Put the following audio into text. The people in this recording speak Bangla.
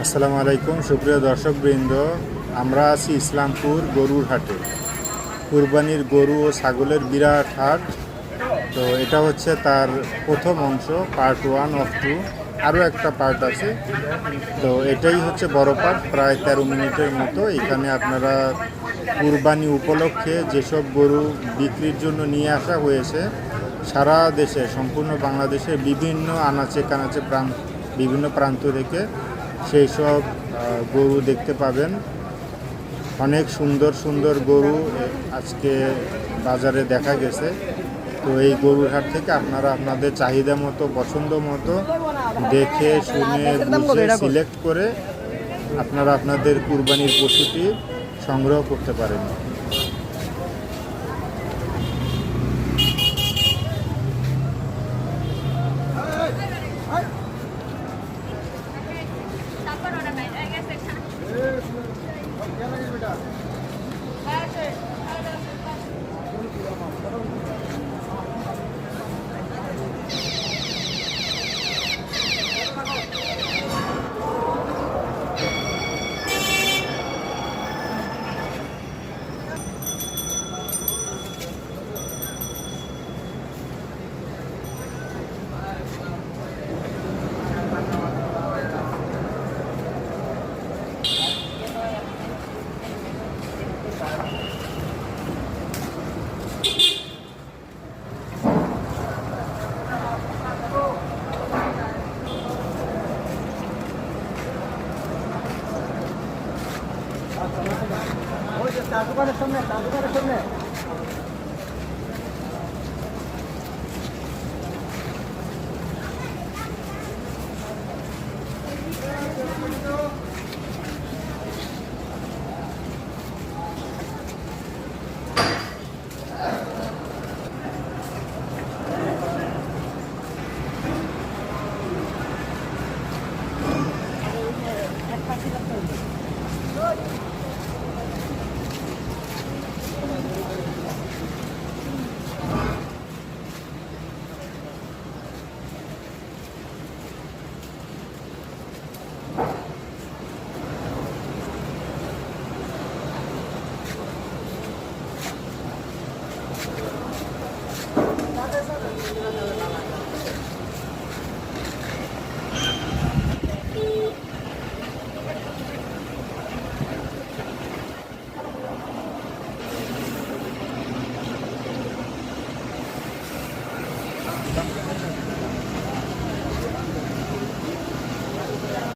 আসসালামু আলাইকুম সুপ্রিয় দর্শকবৃন্দ, আমরা আছি ইসলামপুর গরুর হাটে। কুরবানির গরু ও ছাগলের বিরাট হাট। তো এটা হচ্ছে তার প্রথম অংশ, পার্ট 1 অফ 2। আরও একটা পার্ট আছে। তো এটাই হচ্ছে বড় পার্ট, প্রায় 13 মিনিটের মতো। এখানে আপনারা কুরবানি উপলক্ষে যেসব গরু বিক্রির জন্য নিয়ে আসা হয়েছে সারা দেশে, সম্পূর্ণ বাংলাদেশের বিভিন্ন আনাচে কানাচে বিভিন্ন প্রান্ত থেকে সেই সব গরু দেখতে পাবেন। অনেক সুন্দর সুন্দর গরু আজকে বাজারে দেখা গেছে। তো এই গরুর হাট থেকে আপনারা আপনাদের চাহিদা মতো, পছন্দ মতো দেখে শুনে বুঝে সিলেক্ট করে আপনারা আপনাদের কুরবানির পশুটি সংগ্রহ করতে পারেন। দোকানের সামনে এক পাশে